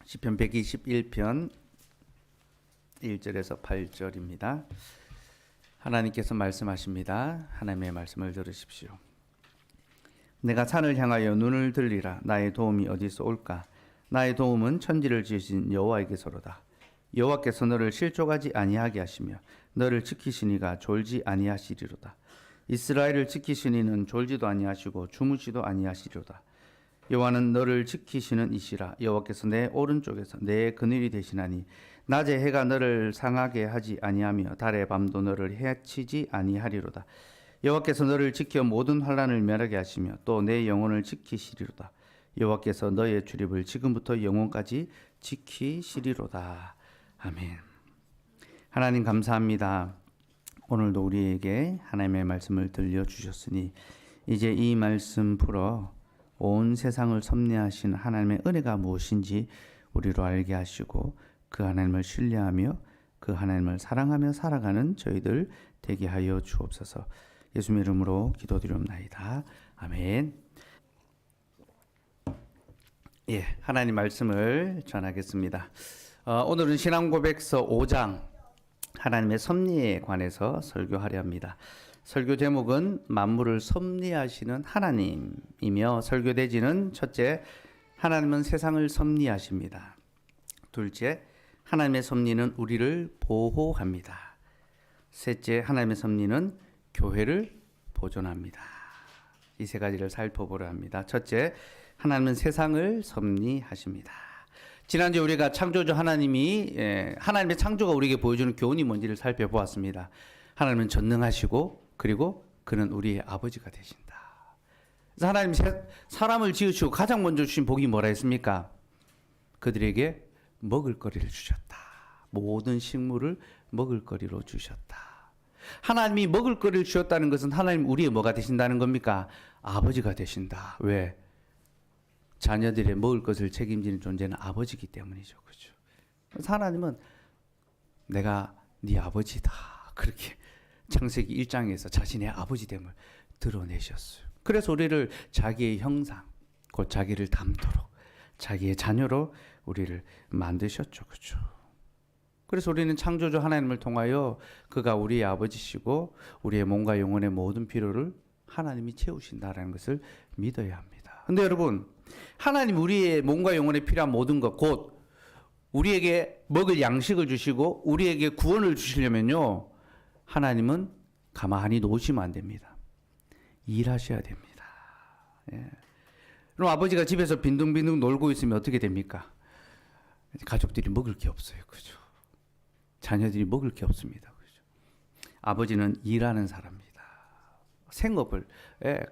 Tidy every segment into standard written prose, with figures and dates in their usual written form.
시편 121편 1절에서 8절입니다. 하나님께서 말씀하십니다. 하나님의 말씀을 들으십시오. 내가 산을 향하여 눈을 들리라. 나의 도움이 어디서 올까? 나의 도움은 천지를 지으신 여호와에게서로다. 여호와께서 너를 실족하지 아니하게 하시며 너를 지키시니가 졸지 아니하시리로다. 이스라엘을 지키시니는 졸지도 아니하시고 주무시도 아니하시리로다. 여호와는 너를 지키시는 이시라. 여호와께서 내 오른쪽에서 내 그늘이 되시나니 낮에 해가 너를 상하게 하지 아니하며 달의 밤도 너를 해치지 아니하리로다. 여호와께서 너를 지켜 모든 환난을 멸하게 하시며 또 내 영혼을 지키시리로다. 여호와께서 너의 출입을 지금부터 영원까지 지키시리로다. 아멘. 하나님 감사합니다. 오늘도 우리에게 하나님의 말씀을 들려주셨으니 이제 이 말씀 풀어 온 세상을 섭리하신 하나님의 은혜가 무엇인지 우리로 알게 하시고 그 하나님을 신뢰하며 그 하나님을 사랑하며 살아가는 저희들 되게 하여 주옵소서. 예수님의 이름으로 기도드리옵나이다. 아멘. 하나님 말씀을 전하겠습니다. 오늘은 신앙고백서 5장 하나님의 섭리에 관해서 설교하려 합니다. 설교 제목은 만물을 섭리하시는 하나님이며 설교 대지는 첫째, 하나님은 세상을 섭리하십니다. 둘째, 하나님의 섭리는 우리를 보호합니다. 셋째, 하나님의 섭리는 교회를 보존합니다. 이 세 가지를 살펴보려 합니다. 첫째, 하나님은 세상을 섭리하십니다. 지난주에 우리가 창조주 하나님의 창조가 우리에게 보여주는 교훈이 뭔지를 살펴보았습니다. 하나님은 전능하시고 그리고 그는 우리의 아버지가 되신다. 그래서 하나님 사람을 지으시고 가장 먼저 주신 복이 뭐라 했습니까? 그들에게 먹을거리를 주셨다. 모든 식물을 먹을거리로 주셨다. 하나님이 먹을거리를 주셨다는 것은 하나님 우리의 뭐가 되신다는 겁니까? 아버지가 되신다. 왜? 자녀들의 먹을 것을 책임지는 존재는 아버지이기 때문이죠. 그렇죠? 그래서 하나님은 내가 네 아버지다. 그렇게 창세기 1장에서 자신의 아버지됨을 드러내셨어요. 그래서 우리를 자기의 형상, 곧 자기를 닮도록 자기의 자녀로 우리를 만드셨죠. 그렇죠? 그래서 우리는 창조주 하나님을 통하여 그가 우리의 아버지시고 우리의 몸과 영혼의 모든 필요를 하나님이 채우신다라는 것을 믿어야 합니다. 근데 여러분, 하나님 우리의 몸과 영혼에 필요한 모든 것, 곧 우리에게 먹을 양식을 주시고 우리에게 구원을 주시려면요, 하나님은 가만히 놓으시면 안 됩니다. 일하셔야 됩니다. 그럼 아버지가 집에서 빈둥빈둥 놀고 있으면 어떻게 됩니까? 가족들이 먹을 게 없어요. 그죠? 자녀들이 먹을 게 없습니다. 그죠? 아버지는 일하는 사람입니다. 생업을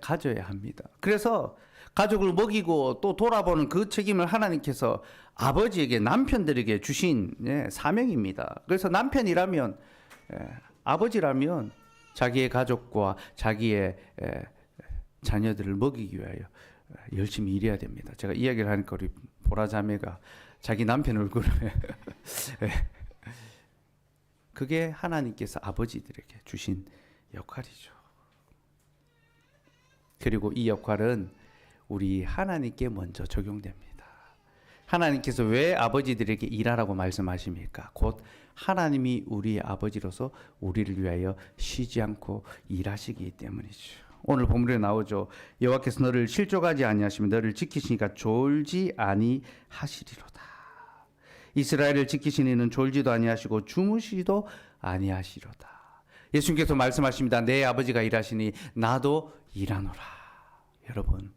가져야 합니다. 그래서 가족을 먹이고 또 돌아보는 그 책임을 하나님께서 아버지에게, 남편들에게 주신 사명입니다. 그래서 남편이라면, 아버지라면 자기의 가족과 자기의 자녀들을 먹이기 위하여 열심히 일해야 됩니다. 제가 이야기를 하니까 우리 보라 자매가 자기 남편 얼굴을 그게 하나님께서 아버지들에게 주신 역할이죠. 그리고 이 역할은 우리 하나님께 먼저 적용됩니다. 하나님께서 왜 아버지들에게 일하라고 말씀하십니까? 곧 하나님이 우리의 아버지로서 우리를 위하여 쉬지 않고 일하시기 때문이죠. 오늘 본문에 나오죠. 여호와께서 너를 실족하지 아니하시며 너를 지키시니까 졸지 아니하시리로다. 이스라엘을 지키신 이는 졸지도 아니하시고 주무시도 아니하시리로다. 예수님께서 말씀하십니다. 내 아버지가 일하시니 나도 일하노라. 여러분,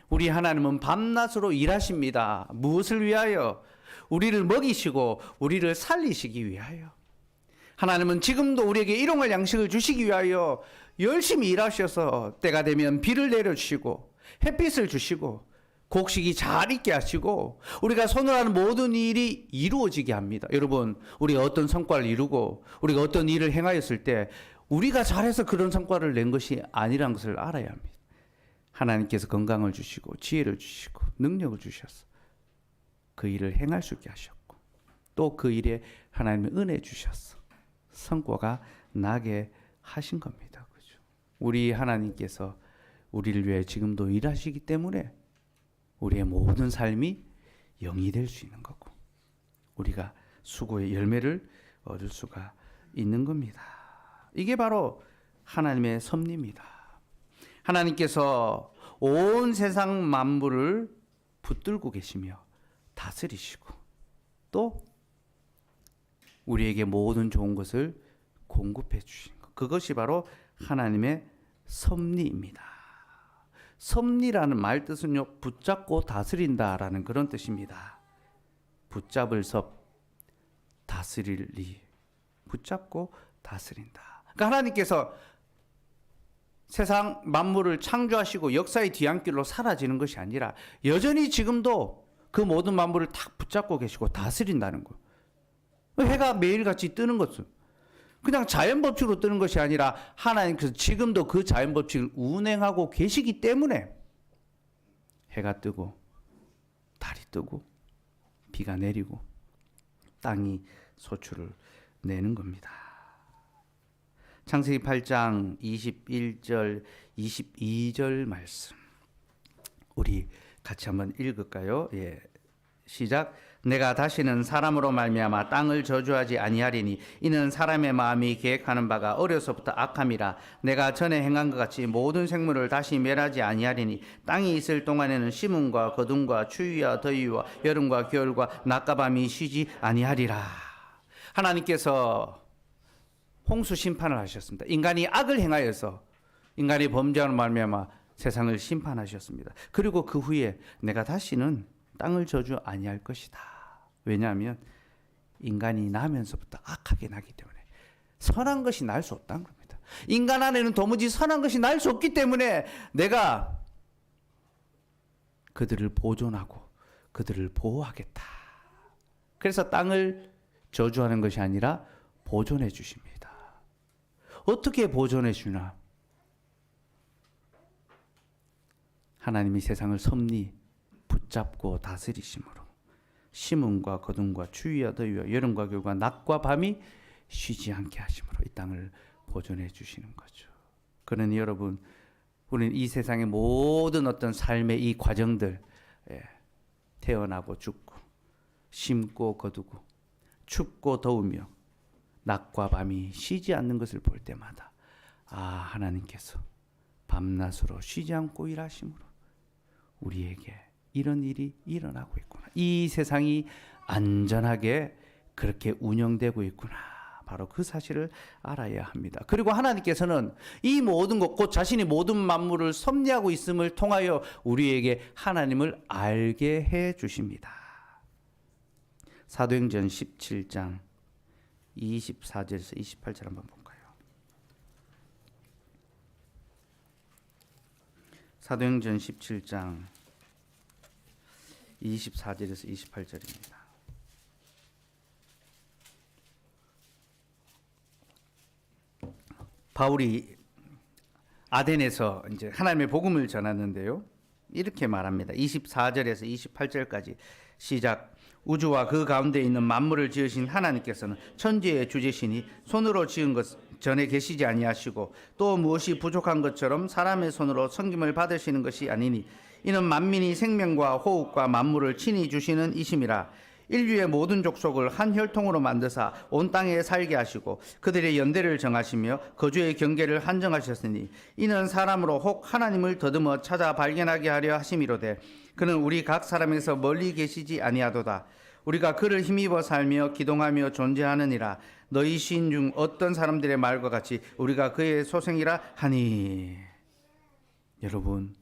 우리 하나님은 밤낮으로 일하십니다. 무엇을 위하여? 우리를 먹이시고 우리를 살리시기 위하여. 하나님은 지금도 우리에게 일용할 양식을 주시기 위하여 열심히 일하셔서 때가 되면 비를 내려주시고 햇빛을 주시고 곡식이 잘 익게 하시고 우리가 손으로 하는 모든 일이 이루어지게 합니다. 여러분, 우리가 어떤 성과를 이루고 우리가 어떤 일을 행하였을 때 우리가 잘해서 그런 성과를 낸 것이 아니라는 것을 알아야 합니다. 하나님께서 건강을 주시고 지혜를 주시고 능력을 주셔서 그 일을 행할 수 있게 하셨고 또 그 일에 하나님의 은혜 주셔서 성과가 나게 하신 겁니다. 그죠? 우리 하나님께서 우리를 위해 지금도 일하시기 때문에 우리의 모든 삶이 영이 될 수 있는 거고 우리가 수고의 열매를 얻을 수가 있는 겁니다. 이게 바로 하나님의 섭리입니다. 하나님께서 온 세상 만물을 붙들고 계시며 다스리시고 또 우리에게 모든 좋은 것을 공급해 주신 것. 그것이 바로 하나님의 섭리입니다. 섭리라는 말 뜻은요, 붙잡고 다스린다라는 그런 뜻입니다. 붙잡을 섭, 다스릴 리. 붙잡고 다스린다. 그러니까 하나님께서 세상 만물을 창조하시고 역사의 뒤안길로 사라지는 것이 아니라 여전히 지금도 그 모든 만물을 딱 붙잡고 계시고 다스린다는 거. 해가 매일같이 뜨는 것은 그냥 자연 법칙으로 뜨는 것이 아니라 하나님께서 지금도 그 자연 법칙을 운행하고 계시기 때문에 해가 뜨고 달이 뜨고 비가 내리고 땅이 소출을 내는 겁니다. 창세기 8장 21절 22절 말씀 우리 같이 한번 읽을까요? 예. 시작. 내가 다시는 사람으로 말미암아 땅을 저주하지 아니하리니 이는 사람의 마음이 계획하는 바가 어려서부터 악함이라. 내가 전에 행한 것 같이 모든 생물을 다시 멸하지 아니하리니 땅이 있을 동안에는 심음과 거둠과 추위와 더위와 여름과 겨울과 낮과 밤이 쉬지 아니하리라. 하나님께서 홍수 심판을 하셨습니다. 인간이 악을 행하여서 인간이 범죄하는 말미암아 세상을 심판하셨습니다. 그리고 그 후에 내가 다시는 땅을 저주 아니할 것이다. 왜냐하면 인간이 나면서부터 악하게 나기 때문에 선한 것이 날 수 없다는 겁니다. 인간 안에는 도무지 선한 것이 날 수 없기 때문에 내가 그들을 보존하고 그들을 보호하겠다. 그래서 땅을 저주하는 것이 아니라 보존해 주십니다. 어떻게 보존해 주나? 하나님이 세상을 섭리 붙잡고 다스리심으로 심음과 거둠과 추위와 더위와 여름과 겨울과 낮과 밤이 쉬지 않게 하심으로 이 땅을 보존해 주시는 거죠. 그러니 여러분, 우리는 이 세상의 모든 어떤 삶의 이 과정들, 태어나고 죽고 심고 거두고 춥고 더우며 낮과 밤이 쉬지 않는 것을 볼 때마다 하나님께서 밤낮으로 쉬지 않고 일하심으로 우리에게 이런 일이 일어나고 있구나. 이 세상이 안전하게 그렇게 운영되고 있구나. 바로 그 사실을 알아야 합니다. 그리고 하나님께서는 이 모든 것, 곧 자신이 모든 만물을 섭리하고 있음을 통하여 우리에게 하나님을 알게 해 주십니다. 사도행전 17장 24절에서 28절 한번 볼까요? 사도행전 17장 24절에서 28절입니다. 바울이 아덴에서 이제 하나님의 복음을 전하는데요. 이렇게 말합니다. 24절에서 28절까지 시작. 우주와 그 가운데 있는 만물을 지으신 하나님께서는 천지의 주제시니 손으로 지은 것 전에 계시지 아니하시고 또 무엇이 부족한 것처럼 사람의 손으로 섬김을 받으시는 것이 아니니 이는 만민이 생명과 호흡과 만물을 친히 주시는 이심이라. 인류의 모든 족속을 한 혈통으로 만드사 온 땅에 살게 하시고 그들의 연대를 정하시며 거주의 경계를 한정하셨으니 이는 사람으로 혹 하나님을 더듬어 찾아 발견하게 하려 하심이로되 그는 우리 각 사람에서 멀리 계시지 아니하도다. 우리가 그를 힘입어 살며 기동하며 존재하느니라. 너희 시인 중 어떤 사람들의 말과 같이 우리가 그의 소생이라 하니. 여러분,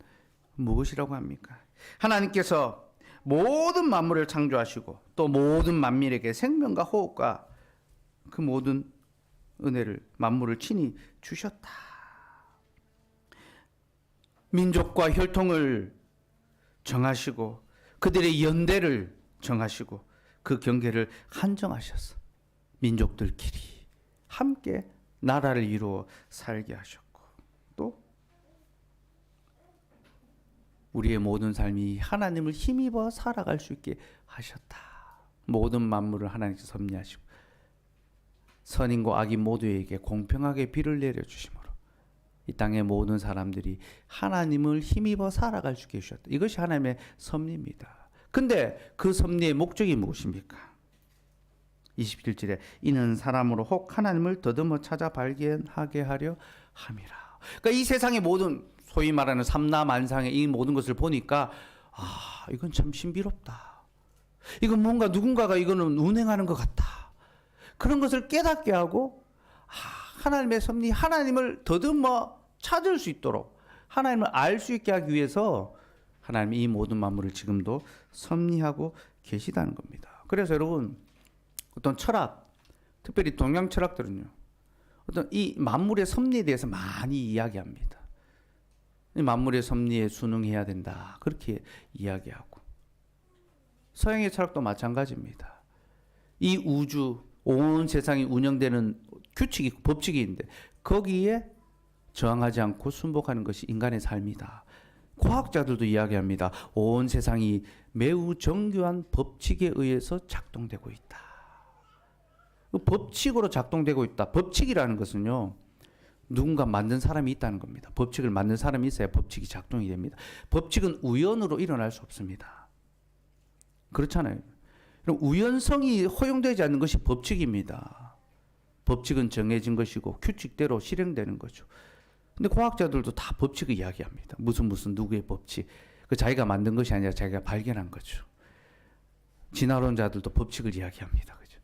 무엇이라고 합니까? 하나님께서 모든 만물을 창조하시고 또 모든 만민에게 생명과 호흡과 그 모든 은혜를 만물을 친히 주셨다. 민족과 혈통을 정하시고 그들의 연대를 정하시고 그 경계를 한정하셔서 민족들끼리 함께 나라를 이루어 살게 하셨고 또 우리의 모든 삶이 하나님을 힘입어 살아갈 수 있게 하셨다. 모든 만물을 하나님께서 섭리하시고 선인과 악인 모두에게 공평하게 비를 내려주심으로 이 땅의 모든 사람들이 하나님을 힘입어 살아갈 수 있게 해주셨다. 이것이 하나님의 섭리입니다. 근데 그 섭리의 목적이 무엇입니까? 21절에 이는 사람으로 혹 하나님을 더듬어 찾아 발견하게 하려 함이라. 그러니까 이 세상의 모든 소위 말하는 삼라만상의 이 모든 것을 보니까 이건 참 신비롭다. 이건 뭔가 누군가가 이거는 운행하는 것 같다. 그런 것을 깨닫게 하고 하나님의 섭리, 하나님을 더듬어 찾을 수 있도록 하나님을 알 수 있게 하기 위해서 하나님이 이 모든 만물을 지금도 섭리하고 계시다는 겁니다. 그래서 여러분 어떤 철학, 특별히 동양 철학들은요, 어떤 이 만물의 섭리에 대해서 많이 이야기합니다. 이 만물의 섭리에 순응해야 된다, 그렇게 이야기하고, 서양의 철학도 마찬가지입니다. 이 우주, 온 세상이 운영되는 규칙이, 법칙이 있는데 거기에 저항하지 않고 순복하는 것이 인간의 삶이다. 과학자들도 이야기합니다. 온 세상이 매우 정교한 법칙에 의해서 작동되고 있다. 법칙으로 작동되고 있다. 법칙이라는 것은요, 누군가 만든 사람이 있다는 겁니다. 법칙을 만든 사람이 있어야 법칙이 작동이 됩니다. 법칙은 우연으로 일어날 수 없습니다. 그렇잖아요. 그럼 우연성이 허용되지 않는 것이 법칙입니다. 법칙은 정해진 것이고 규칙대로 실행되는 거죠. 근데 과학자들도 다 법칙을 이야기합니다. 무슨 누구의 법칙. 그 자기가 만든 것이 아니라 자기가 발견한 거죠. 진화론자들도 법칙을 이야기합니다. 그죠?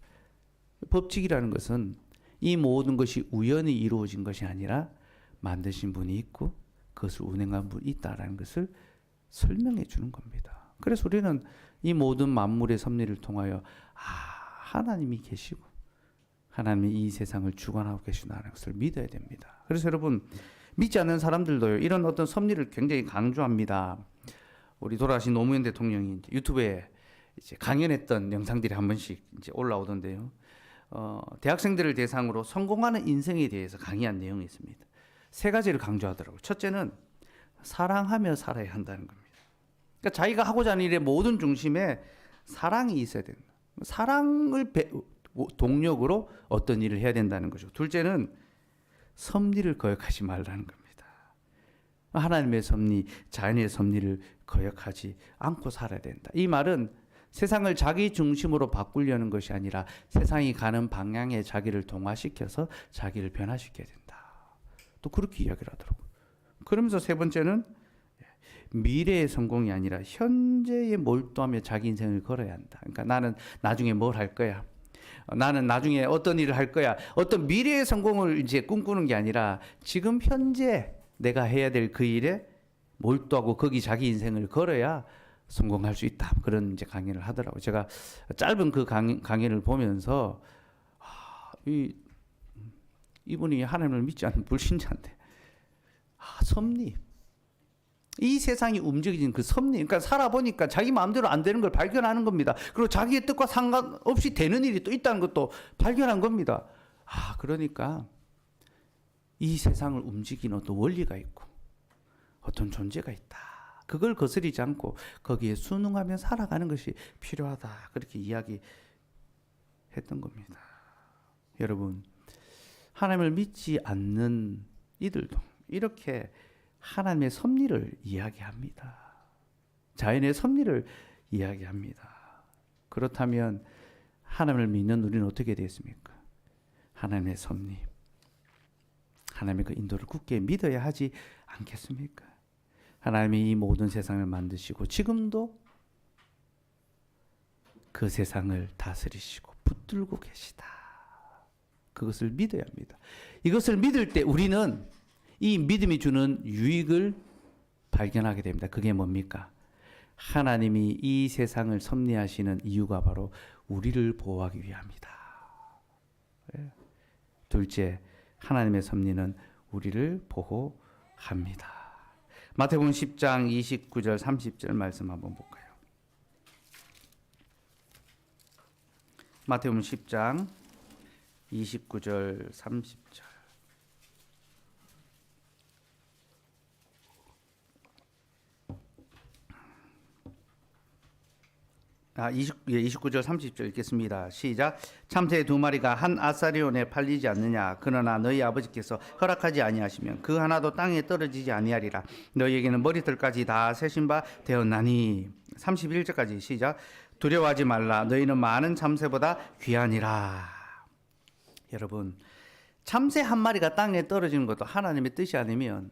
법칙이라는 것은 이 모든 것이 우연히 이루어진 것이 아니라 만드신 분이 있고 그것을 운행한 분이 있다라는 것을 설명해 주는 겁니다. 그래서 우리는 이 모든 만물의 섭리를 통하여 하나님이 계시고 하나님이 이 세상을 주관하고 계시다는 것을 믿어야 됩니다. 그래서 여러분, 믿지 않는 사람들도요, 이런 어떤 섭리를 굉장히 강조합니다. 우리 돌아가신 노무현 대통령이 이제 유튜브에 이제 강연했던 영상들이 한 번씩 이제 올라오던데요. 대학생들을 대상으로 성공하는 인생에 대해서 강의한 내용이 있습니다. 세 가지를 강조하더라고요. 첫째는 사랑하며 살아야 한다는 겁니다. 그러니까 자기가 하고자 하는 일의 모든 중심에 사랑이 있어야 된다. 사랑을 동력으로 어떤 일을 해야 된다는 거죠. 둘째는 섭리를 거역하지 말라는 겁니다. 하나님의 섭리, 자연의 섭리를 거역하지 않고 살아야 된다. 이 말은 세상을 자기 중심으로 바꾸려는 것이 아니라 세상이 가는 방향에 자기를 동화시켜서 자기를 변화시켜야 된다. 또 그렇게 이야기를 하더라고요. 그러면서 세 번째는 미래의 성공이 아니라 현재에 몰두하며 자기 인생을 걸어야 한다. 그러니까 나는 나중에 뭘 할 거야. 나는 나중에 어떤 일을 할 거야. 어떤 미래의 성공을 이제 꿈꾸는 게 아니라 지금 현재 내가 해야 될 그 일에 몰두하고 거기 자기 인생을 걸어야 성공할 수 있다. 그런 이제 강의를 하더라고요. 제가 짧은 그 강의를 보면서 이분이 하나님을 믿지 않는 불신자인데 섭리. 이 세상이 움직이는 그 섭리, 그러니까 살아보니까 자기 마음대로 안 되는 걸 발견하는 겁니다. 그리고 자기의 뜻과 상관없이 되는 일이 또 있다는 것도 발견한 겁니다. 그러니까 이 세상을 움직이는 어떤 원리가 있고 어떤 존재가 있다. 그걸 거스리지 않고 거기에 순응하며 살아가는 것이 필요하다. 그렇게 이야기했던 겁니다. 여러분, 하나님을 믿지 않는 이들도 이렇게 하나님의 섭리를 이야기합니다. 자연의 섭리를 이야기합니다. 그렇다면 하나님을 믿는 우리는 어떻게 되겠습니까? 하나님의 섭리, 하나님의 그 인도를 굳게 믿어야 하지 않겠습니까? 하나님이 이 모든 세상을 만드시고 지금도 그 세상을 다스리시고 붙들고 계시다. 그것을 믿어야 합니다. 이것을 믿을 때 우리는 이 믿음이 주는 유익을 발견하게 됩니다. 그게 뭡니까? 하나님이 이 세상을 섭리하시는 이유가 바로 우리를 보호하기 위함이다. 둘째, 하나님의 섭리는 우리를 보호합니다. 마태복음 10장 29절 30절 말씀 한번 볼까요? 마태복음 10장 29절 30절. 29절 30절 읽겠습니다. 시작. 참새 두 마리가 한 아사리온에 팔리지 않느냐. 그러나 너희 아버지께서 허락하지 아니하시면 그 하나도 땅에 떨어지지 아니하리라. 너희에게는 머리털까지 다 세신 바 되었나니. 31절까지 시작. 두려워하지 말라. 너희는 많은 참새보다 귀하니라. 여러분, 참새 한 마리가 땅에 떨어지는 것도 하나님의 뜻이 아니면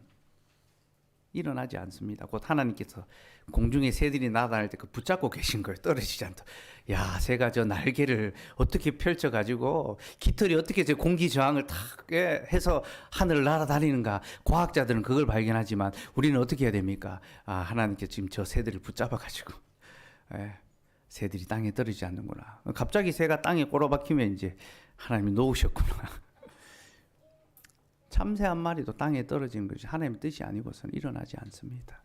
일어나지 않습니다. 곧 하나님께서 공중에 새들이 날아다닐 때 그 붙잡고 계신 걸 떨어지지 않도록. 야, 새가 저 날개를 어떻게 펼쳐가지고 깃털이 어떻게 저 공기 저항을 탁 해서 하늘을 날아다니는가. 과학자들은 그걸 발견하지만 우리는 어떻게 해야 됩니까? 아, 하나님께서 지금 저 새들을 붙잡아가지고 새들이 땅에 떨어지지 않는구나. 갑자기 새가 땅에 꼬라박히면 이제 하나님이 놓으셨구나. 참새 한 마리도 땅에 떨어지는 것이 하나님의 뜻이 아니고서는 일어나지 않습니다.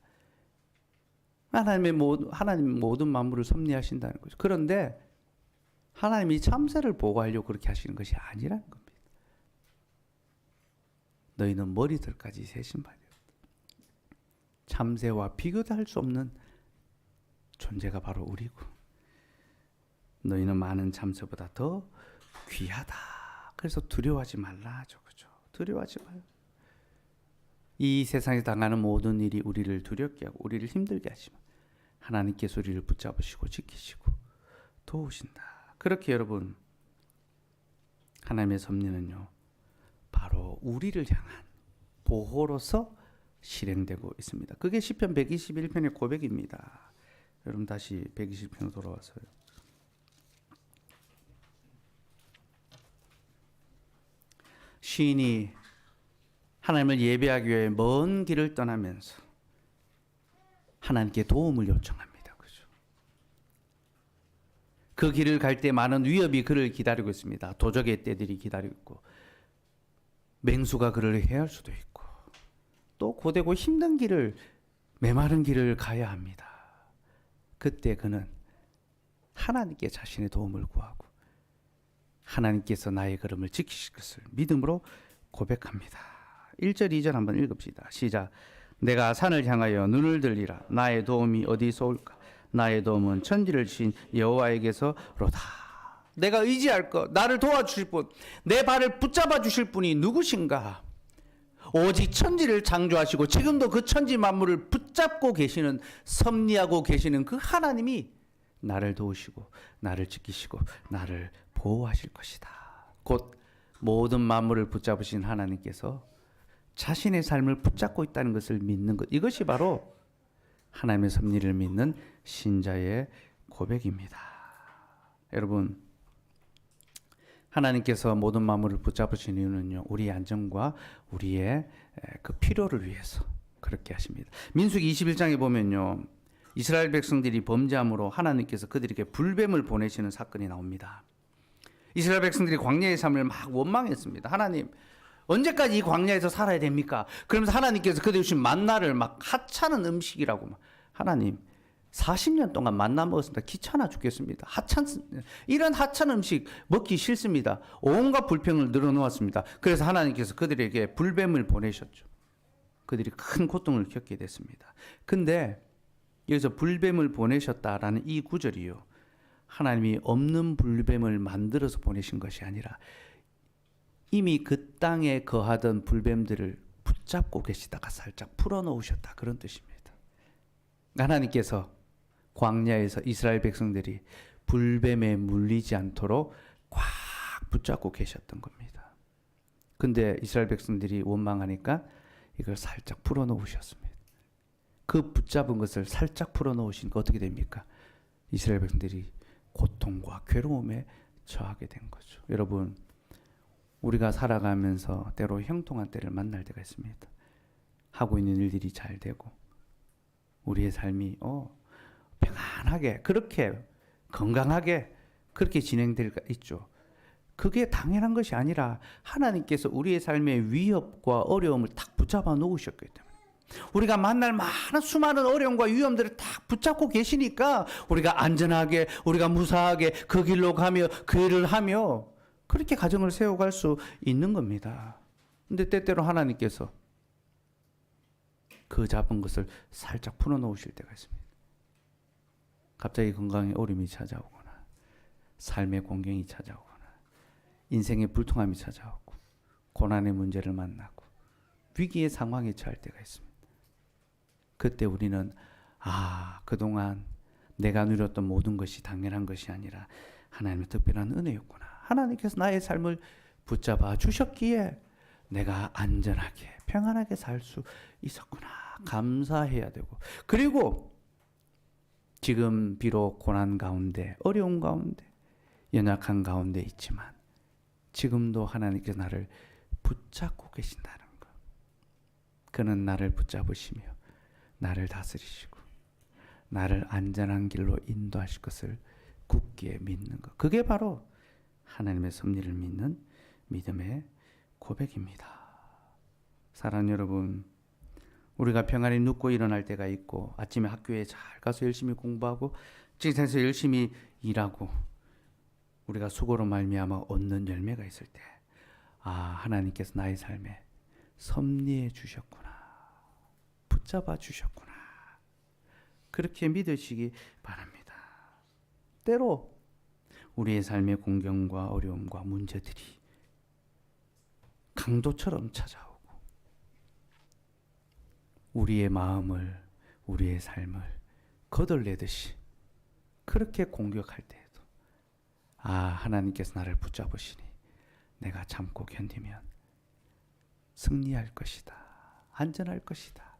하나님 모든 만물을 섭리하신다는 거죠. 그런데 하나님이 참새를 보호하려고 그렇게 하시는 것이 아니라는 겁니다. 너희는 머리들까지 세신 바요. 참새와 비교도 할 수 없는 존재가 바로 우리고, 너희는 많은 참새보다 더 귀하다. 그래서 두려워하지 말라 하죠. 그죠? 두려워하지 마요. 이 세상에 당하는 모든 일이 우리를 두렵게 하고 우리를 힘들게 하지만 하나님께서 우리를 붙잡으시고 지키시고 도우신다. 그렇게 여러분, 하나님의 섭리는요, 바로 우리를 향한 보호로서 실행되고 있습니다. 그게 시편 121편의 고백입니다. 여러분 다시 120편 돌아와서요. 시인이 하나님을 예배하기 위해 먼 길을 떠나면서 하나님께 도움을 요청합니다. 그죠? 그 길을 갈 때 많은 위협이 그를 기다리고 있습니다. 도적의 떼들이 기다리고 있고, 맹수가 그를 해할 수도 있고, 또 고되고 힘든 길을, 메마른 길을 가야 합니다. 그때 그는 하나님께 자신의 도움을 구하고 하나님께서 나의 걸음을 지키실 것을 믿음으로 고백합니다. 1절 2절 한번 읽읍시다. 시작. 내가 산을 향하여 눈을 들리라. 나의 도움이 어디서 올까? 나의 도움은 천지를 지신 여호와에게서로다. 내가 의지할 것, 나를 도와주실 분, 내 발을 붙잡아 주실 분이 누구신가? 오직 천지를 창조하시고 지금도 그 천지 만물을 붙잡고 계시는, 섭리하고 계시는 그 하나님이 나를 도우시고 나를 지키시고 나를 보호하실 것이다. 곧 모든 만물을 붙잡으신 하나님께서 자신의 삶을 붙잡고 있다는 것을 믿는 것, 이것이 바로 하나님의 섭리를 믿는 신자의 고백입니다. 여러분, 하나님께서 모든 만물을 붙잡으신 이유는요, 우리의 안전과 우리의 그 필요를 위해서 그렇게 하십니다. 민수기 21장에 보면요, 이스라엘 백성들이 범죄함으로 하나님께서 그들에게 불뱀을 보내시는 사건이 나옵니다. 이스라엘 백성들이 광야의 삶을 막 원망했습니다. 하나님, 언제까지 이 광야에서 살아야 됩니까? 그러면서 하나님께서 그들 주신 만나를 막 하찮은 음식이라고, 하나님 40년 동안 만나 먹었습니다. 귀찮아 죽겠습니다. 이런 하찮은 음식 먹기 싫습니다. 온갖 불평을 늘어놓았습니다. 그래서 하나님께서 그들에게 불뱀을 보내셨죠. 그들이 큰 고통을 겪게 됐습니다. 근데 여기서 불뱀을 보내셨다라는 이 구절이요, 하나님이 없는 불뱀을 만들어서 보내신 것이 아니라 이미 그 땅에 거하던 불뱀들을 붙잡고 계시다가 살짝 풀어놓으셨다, 그런 뜻입니다. 하나님께서 광야에서 이스라엘 백성들이 불뱀에 물리지 않도록 꽉 붙잡고 계셨던 겁니다. 근데 이스라엘 백성들이 원망하니까 이걸 살짝 풀어놓으셨습니다. 그 붙잡은 것을 살짝 풀어놓으시니까 어떻게 됩니까? 이스라엘 백성들이 고통과 괴로움에 처하게 된 거죠. 여러분, 우리가 살아가면서 때로 형통한 때를 만날 때가 있습니다. 하고 있는 일들이 잘 되고 우리의 삶이 평안하게, 그렇게 건강하게 그렇게 진행될 수 있죠. 그게 당연한 것이 아니라 하나님께서 우리의 삶의 위협과 어려움을 딱 붙잡아 놓으셨기 때문에, 우리가 만날 많은 수많은 어려움과 위험들을 딱 붙잡고 계시니까 우리가 안전하게, 우리가 무사하게 그 길로 가며 그 일을 하며 그렇게 가정을 세워갈 수 있는 겁니다. 근데 때때로 하나님께서 그 잡은 것을 살짝 풀어놓으실 때가 있습니다. 갑자기 건강에 어려움이 찾아오거나, 삶의 공경이 찾아오거나, 인생의 불통함이 찾아오고, 고난의 문제를 만나고, 위기의 상황에 처할 때가 있습니다. 그때 우리는 그동안 내가 누렸던 모든 것이 당연한 것이 아니라 하나님의 특별한 은혜였구나. 하나님께서 나의 삶을 붙잡아 주셨기에 내가 안전하게 평안하게 살 수 있었구나. 감사해야 되고, 그리고 지금 비록 고난 가운데, 어려운 가운데, 연약한 가운데 있지만 지금도 하나님께서 나를 붙잡고 계신다는 것. 그는 나를 붙잡으시며 나를 다스리시고 나를 안전한 길로 인도하실 것을 굳게 믿는 것. 그게 바로 하나님의 섭리를 믿는 믿음의 고백입니다. 사랑하는 여러분, 우리가 평안히 눕고 일어날 때가 있고, 아침에 학교에 잘 가서 열심히 공부하고 직장에서 열심히 일하고 우리가 수고로 말미암아 얻는 열매가 있을 때, 아, 하나님께서 나의 삶에 섭리해 주셨구나, 붙잡아 주셨구나, 그렇게 믿으시기 바랍니다. 때로 우리의 삶의 공경과 어려움과 문제들이 강도처럼 찾아오고 우리의 마음을, 우리의 삶을 거들내듯이 그렇게 공격할 때에도, 아, 하나님께서 나를 붙잡으시니 내가 참고 견디면 승리할 것이다, 안전할 것이다,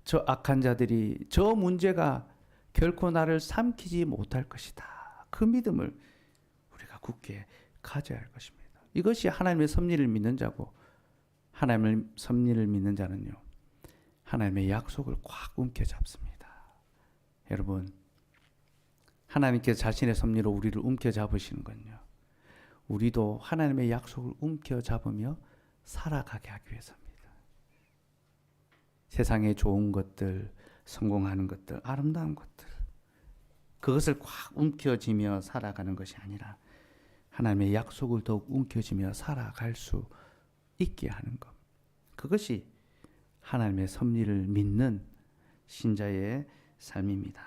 저 악한 자들이, 저 문제가 결코 나를 삼키지 못할 것이다, 그 믿음을 우리가 굳게 가져야 할 것입니다. 이것이 하나님의 섭리를 믿는 자고, 하나님의 섭리를 믿는 자는요, 하나님의 약속을 꽉 움켜잡습니다. 여러분, 하나님께서 자신의 섭리로 우리를 움켜잡으시는 건요, 우리도 하나님의 약속을 움켜잡으며 살아가게 하기 위해서입니다. 세상의 좋은 것들, 성공하는 것들, 아름다운 것들, 그것을 꽉 움켜쥐며 살아가는 것이 아니라 하나님의 약속을 더욱 움켜쥐며 살아갈 수 있게 하는 것. 그것이 하나님의 섭리를 믿는 신자의 삶입니다.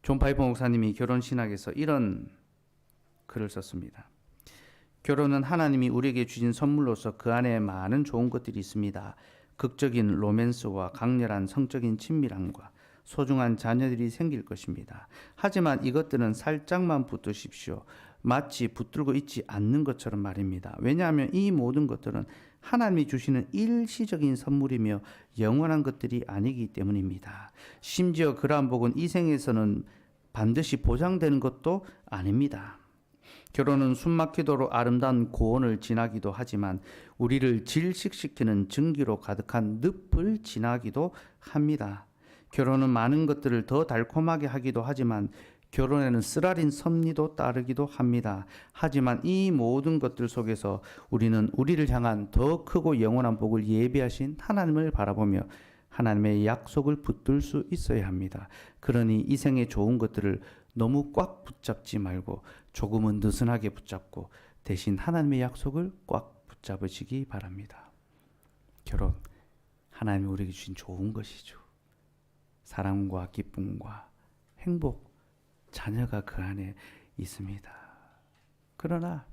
존 파이퍼 목사님이 결혼신학에서 이런 글을 썼습니다. 결혼은 하나님이 우리에게 주신 선물로서 그 안에 많은 좋은 것들이 있습니다. 극적인 로맨스와 강렬한 성적인 친밀함과 소중한 자녀들이 생길 것입니다. 하지만 이것들은 살짝만 붙드십시오. 마치 붙들고 있지 않는 것처럼 말입니다. 왜냐하면 이 모든 것들은 하나님이 주시는 일시적인 선물이며 영원한 것들이 아니기 때문입니다. 심지어 그러한 복은 이 생에서는 반드시 보장되는 것도 아닙니다. 결혼은 숨막히도록 아름다운 고원을 지나기도 하지만 우리를 질식시키는 증기로 가득한 늪을 지나기도 합니다. 결혼은 많은 것들을 더 달콤하게 하기도 하지만 결혼에는 쓰라린 섭리도 따르기도 합니다. 하지만 이 모든 것들 속에서 우리는 우리를 향한 더 크고 영원한 복을 예비하신 하나님을 바라보며 하나님의 약속을 붙들 수 있어야 합니다. 그러니 이 생의 좋은 것들을 너무 꽉 붙잡지 말고 조금은 느슨하게 붙잡고 대신 하나님의 약속을 꽉 붙잡으시기 바랍니다. 결혼, 하나님이 우리에게 주신 좋은 것이죠. 사랑과 기쁨과 행복, 자녀가 그 안에 있습니다. 그러나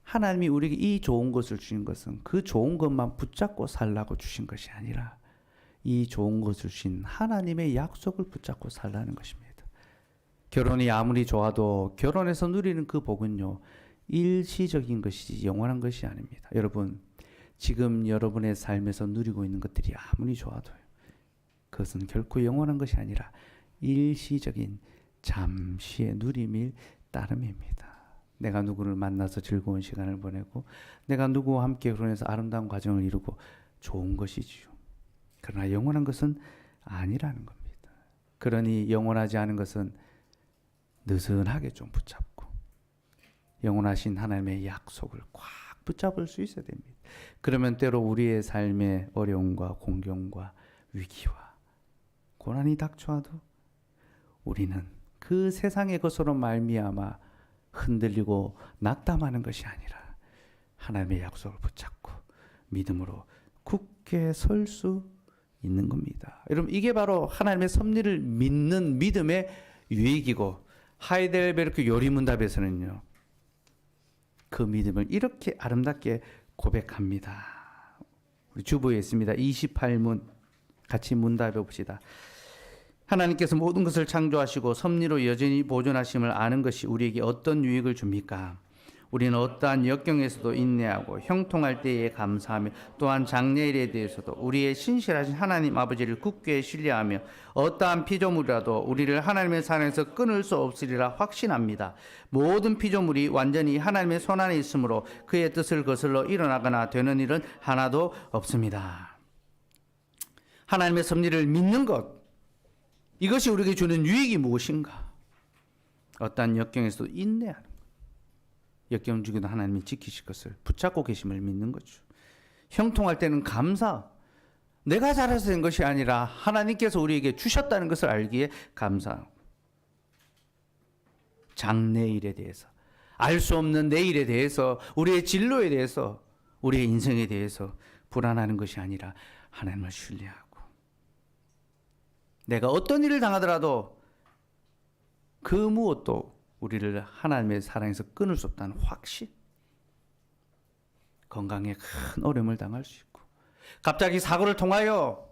하나님이 우리에게 이 좋은 것을 주신 것은 그 좋은 것만 붙잡고 살라고 주신 것이 아니라 이 좋은 것을 주신 하나님의 약속을 붙잡고 살라는 것입니다. 결혼이 아무리 좋아도 결혼에서 누리는 그 복은요, 일시적인 것이지 영원한 것이 아닙니다. 여러분, 지금 여러분의 삶에서 누리고 있는 것들이 아무리 좋아도요, 그것은 결코 영원한 것이 아니라 일시적인 잠시의 누림일 따름입니다. 내가 누구를 만나서 즐거운 시간을 보내고 내가 누구와 함께 결혼해서 아름다운 가정을 이루고 좋은 것이지요. 그러나 영원한 것은 아니라는 겁니다. 그러니 영원하지 않은 것은 느슨하게 좀 붙잡고 영원하신 하나님의 약속을 꽉 붙잡을 수 있어야 됩니다. 그러면 때로 우리의 삶의 어려움과 공경과 위기와 고난이 닥쳐와도 우리는 그 세상의 것으로 말미암아 흔들리고 낙담하는 것이 아니라 하나님의 약속을 붙잡고 믿음으로 굳게 설 수 있는 겁니다. 여러분, 이게 바로 하나님의 섭리를 믿는 믿음의 유익이고, 하이델베르크 요리문답에서는요, 그 믿음을 이렇게 아름답게 고백합니다. 우리 주보에 있습니다. 28문 같이 문답해 봅시다. 하나님께서 모든 것을 창조하시고 섭리로 여전히 보존하심을 아는 것이 우리에게 어떤 유익을 줍니까? 우리는 어떠한 역경에서도 인내하고 형통할 때에 감사하며 또한 장래일에 대해서도 우리의 신실하신 하나님 아버지를 굳게 신뢰하며 어떠한 피조물이라도 우리를 하나님의 사랑에서 끊을 수 없으리라 확신합니다. 모든 피조물이 완전히 하나님의 손안에 있으므로 그의 뜻을 거슬러 일어나거나 되는 일은 하나도 없습니다. 하나님의 섭리를 믿는 것, 이것이 우리에게 주는 유익이 무엇인가? 어떠한 역경에서도 인내하는 것. 역경 중에도 하나님이 지키실 것을 붙잡고 계심을 믿는 거죠. 형통할 때는 감사. 내가 잘해서 된 것이 아니라 하나님께서 우리에게 주셨다는 것을 알기에 감사하고, 장래일에 대해서, 알 수 없는 내일에 대해서, 우리의 진로에 대해서, 우리의 인생에 대해서 불안하는 것이 아니라 하나님을 신뢰하고, 내가 어떤 일을 당하더라도 그 무엇도 우리를 하나님의 사랑에서 끊을 수 없다는 확신. 건강에 큰 어려움을 당할 수 있고, 갑자기 사고를 통하여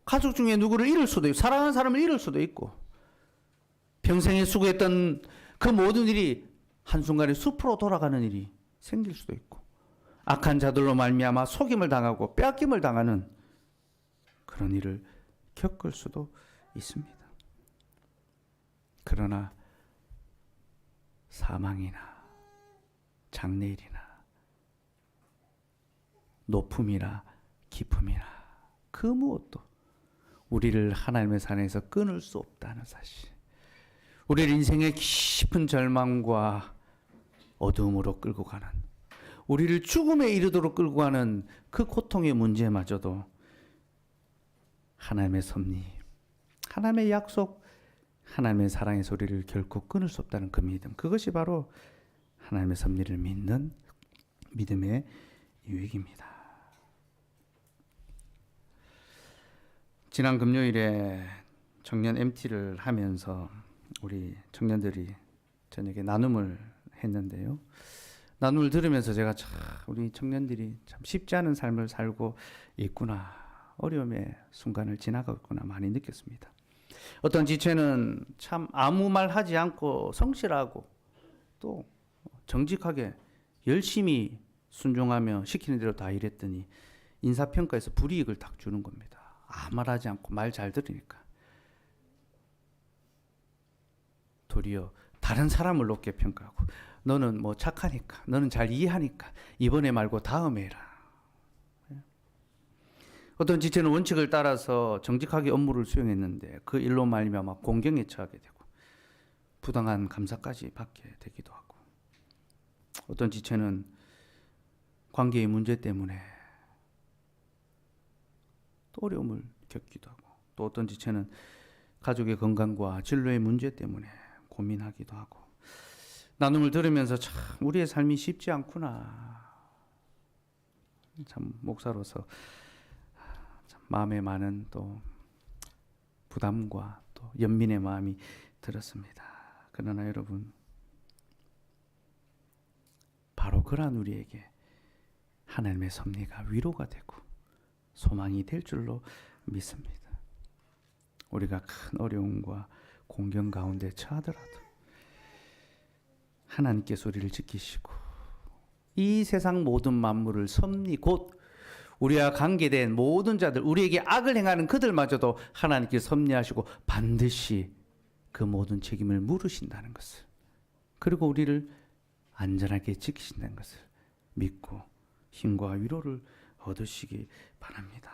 가족 중에 누구를 잃을 수도 있고, 사랑하는 사람을 잃을 수도 있고, 평생에 수고했던 그 모든 일이 한순간에 숲으로 돌아가는 일이 생길 수도 있고, 악한 자들로 말미암아 속임을 당하고 빼앗김을 당하는 그런 일을 겪을 수도 있습니다. 그러나 사망이나 장래일이나 높음이나 깊음이나 그 무엇도 우리를 하나님의 사랑에서 끊을 수 없다는 사실. 우리를 인생의 깊은 절망과 어두움으로 끌고 가는, 우리를 죽음에 이르도록 끌고 가는 그 고통의 문제마저도 하나님의 섭리, 하나님의 약속, 하나님의 사랑의 소리를 결코 끊을 수 없다는 그 믿음, 그것이 바로 하나님의 섭리를 믿는 믿음의 유익입니다. 지난 금요일에 청년 MT를 하면서 우리 청년들이 저녁에 나눔을 했는데요. 나눔을 들으면서 제가 참 우리 청년들이 참 쉽지 않은 삶을 살고 있구나, 어려움의 순간을 지나가고 있구나 많이 느꼈습니다. 어떤 지체는 참 아무 말 하지 않고 성실하고 또 정직하게 열심히 순종하며 시키는 대로 다 일했더니 인사평가에서 불이익을 딱 주는 겁니다. 아무 말 하지 않고 말 잘 들으니까. 도리어 다른 사람을 높게 평가하고, 너는 뭐 착하니까, 너는 잘 이해하니까 이번에 말고 다음에 해라. 어떤 지체는 원칙을 따라서 정직하게 업무를 수행했는데 그 일로 말미암아 공경에 처하게 되고 부당한 감사까지 받게 되기도 하고, 어떤 지체는 관계의 문제 때문에 또 어려움을 겪기도 하고, 또 어떤 지체는 가족의 건강과 진로의 문제 때문에 고민하기도 하고, 나눔을 들으면서 참 우리의 삶이 쉽지 않구나, 참 목사로서 참 마음에 많은 또 부담과 또 연민의 마음이 들었습니다. 그러나 여러분, 바로 그러한 우리에게 하나님의 섭리가 위로가 되고 소망이 될 줄로 믿습니다. 우리가 큰 어려움과 공경 가운데 처하더라도 하나님께서 우리를 지키시고 이 세상 모든 만물을 섭리, 곧 우리와 관계된 모든 자들, 우리에게 악을 행하는 그들마저도 하나님께 섭리하시고 반드시 그 모든 책임을 물으신다는 것을, 그리고 우리를 안전하게 지키신다는 것을 믿고 힘과 위로를 얻으시기 바랍니다.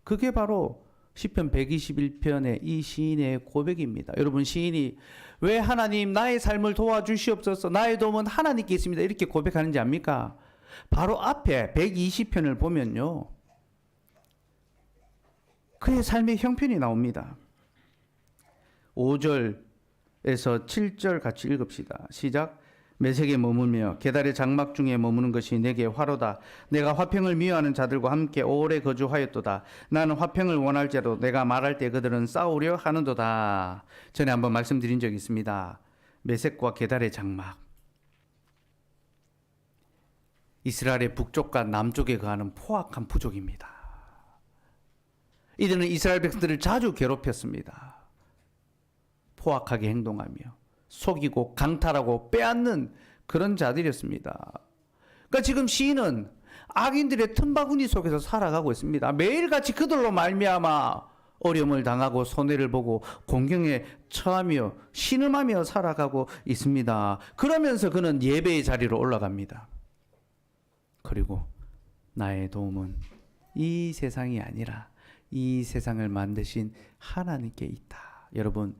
그게 바로 시편 121편의 이 시인의 고백입니다. 여러분, 시인이 왜 하나님 나의 삶을 도와주시옵소서, 나의 도움은 하나님께 있습니다, 이렇게 고백하는지 압니까? 바로 앞에 120편을 보면요, 그의 삶의 형편이 나옵니다. 5절에서 7절 같이 읽읍시다. 시작. 매색에 머물며 계달의 장막 중에 머무는 것이 내게 화로다. 내가 화평을 미워하는 자들과 함께 오래 거주하였도다. 나는 화평을 원할지라도 내가 말할 때 그들은 싸우려 하는도다. 전에 한번 말씀드린 적이 있습니다. 매색과 계달의 장막, 이스라엘의 북쪽과 남쪽에 거하는 포악한 부족입니다. 이들은 이스라엘 백성들을 자주 괴롭혔습니다. 포악하게 행동하며 속이고 강탈하고 빼앗는 그런 자들이었습니다. 그러니까 지금 시인은 악인들의 틈바구니 속에서 살아가고 있습니다. 매일같이 그들로 말미암아 어려움을 당하고 손해를 보고 공경에 처하며 신음하며 살아가고 있습니다. 그러면서 그는 예배의 자리로 올라갑니다. 그리고 나의 도움은 이 세상이 아니라 이 세상을 만드신 하나님께 있다. 여러분,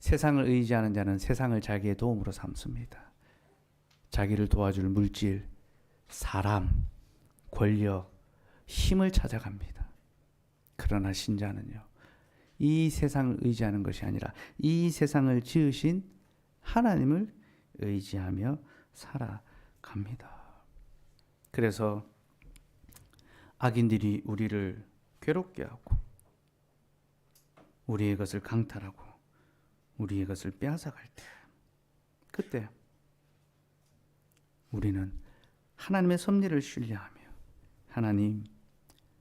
세상을 의지하는 자는 세상을 자기의 도움으로 삼습니다. 자기를 도와줄 물질, 사람, 권력, 힘을 찾아갑니다. 그러나 신자는요, 이 세상을 의지하는 것이 아니라 이 세상을 지으신 하나님을 의지하며 살아갑니다. 그래서 악인들이 우리를 괴롭게 하고 우리의 것을 강탈하고 우리의 것을 빼앗아갈 때, 그때 우리는 하나님의 섭리를 신뢰하며 하나님,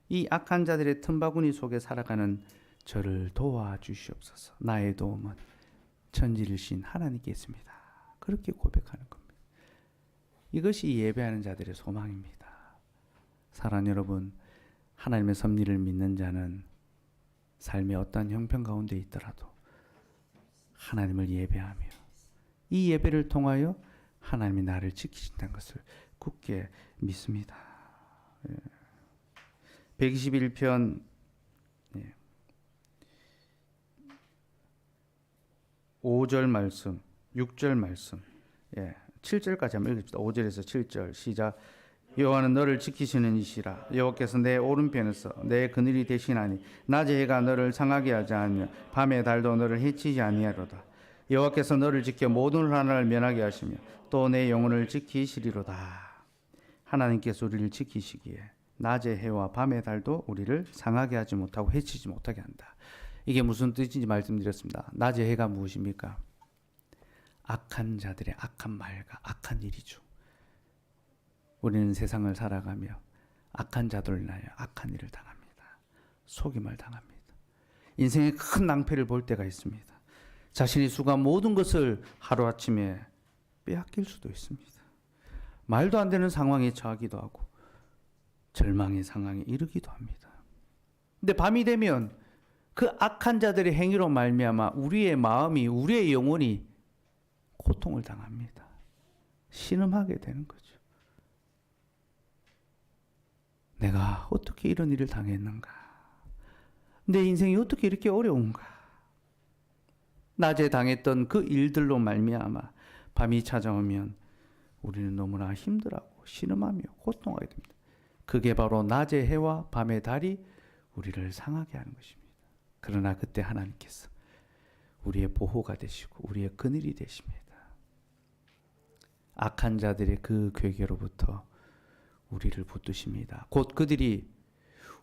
이 악한 자들의 틈바구니 속에 살아가는 저를 도와주시옵소서. 나의 도움은 천지를 신 하나님께 있습니다. 그렇게 고백하는 겁니다. 이것이 예배하는 자들의 소망입니다. 사랑하는 여러분, 하나님의 섭리를 믿는 자는 삶의 어떠한 형편 가운데 있더라도 하나님을 예배하며 이 예배를 통하여 하나님이 나를 지키신다는 것을 굳게 믿습니다. 121편 5절 말씀, 6절 말씀, 7절까지 한번 읽읍시다. 5절에서 7절 시작. 여호와는 너를 지키시는 이시라. 여호와께서 내 오른편에서 내 그늘이 되시나니 낮의 해가 너를 상하게 하지 않으며 밤의 달도 너를 해치지 아니하로다. 여호와께서 너를 지켜 모든 환난을 면하게 하시며 또 내 영혼을 지키시리로다. 하나님께서 우리를 지키시기에 낮의 해와 밤의 달도 우리를 상하게 하지 못하고 해치지 못하게 한다. 이게 무슨 뜻인지 말씀드렸습니다. 낮의 해가 무엇입니까? 악한 자들의 악한 말과 악한 일이죠. 우리는 세상을 살아가며 악한 자들을 인하여 악한 일을 당합니다. 속임을 당합니다. 인생의 큰 낭패를 볼 때가 있습니다. 자신이 수고한 모든 것을 하루아침에 빼앗길 수도 있습니다. 말도 안 되는 상황에 처하기도 하고 절망의 상황에 이르기도 합니다. 근데 밤이 되면 그 악한 자들의 행위로 말미암아 우리의 마음이, 우리의 영혼이 고통을 당합니다. 신음하게 되는 거죠. 내가 어떻게 이런 일을 당했는가? 내 인생이 어떻게 이렇게 어려운가? 낮에 당했던 그 일들로 말미암아 밤이 찾아오면 우리는 너무나 힘들어하고 신음하며 고통하게 됩니다. 그게 바로 낮의 해와 밤의 달이 우리를 상하게 하는 것입니다. 그러나 그때 하나님께서 우리의 보호가 되시고 우리의 그늘이 되십니다. 악한 자들의 그 괴계로부터 우리를 붙드십니다. 곧 그들이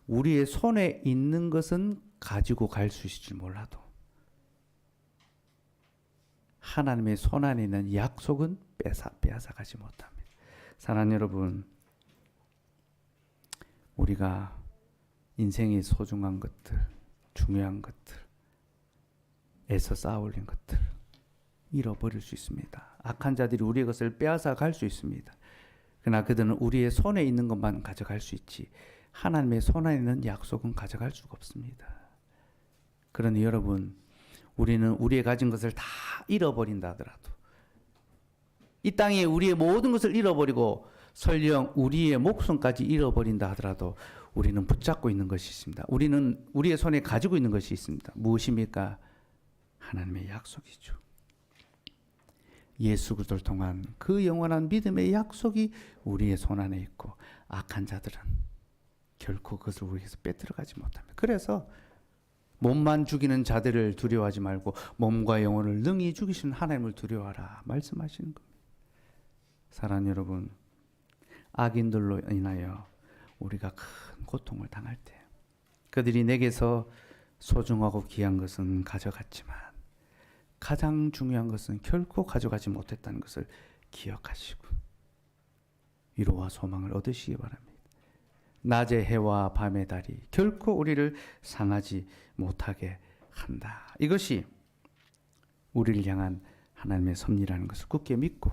우리의 손에 있는 것은 가지고 갈 수 있을지 몰라도 하나님의 손 안에 있는 약속은 빼앗아가지 못합니다. 사랑하는 여러분, 우리가 인생의 소중한 것들, 중요한 것들, 애써 쌓아올린 것들 잃어버릴 수 있습니다. 악한 자들이 우리의 것을 빼앗아 갈 수 있습니다. 그러나 그들은 우리의 손에 있는 것만 가져갈 수 있지 하나님의 손 안에 있는 약속은 가져갈 수가 없습니다. 그러니 여러분, 우리는 우리의 가진 것을 다 잃어버린다 하더라도 이 땅에 우리의 모든 것을 잃어버리고 설령 우리의 목숨까지 잃어버린다 하더라도 우리는 붙잡고 있는 것이 있습니다. 우리는 우리의 손에 가지고 있는 것이 있습니다. 무엇입니까? 하나님의 약속이죠. 예수 그리스도를 통한 그 영원한 믿음의 약속이 우리의 손 안에 있고 악한 자들은 결코 그것을 우리에게서 빼들어가지 못합니다. 그래서 몸만 죽이는 자들을 두려워하지 말고 몸과 영혼을 능히 죽이시는 하나님을 두려워하라 말씀하시는 겁니다. 사랑하는 여러분, 악인들로 인하여 우리가 큰 고통을 당할 때 그들이 내게서 소중하고 귀한 것은 가져갔지만 가장 중요한 것은 결코 가져가지 못했다는 것을 기억하시고 위로와 소망을 얻으시기 바랍니다. 낮의 해와 밤의 달이 결코 우리를 상하지 못하게 한다. 이것이 우리를 향한 하나님의 섭리라는 것을 굳게 믿고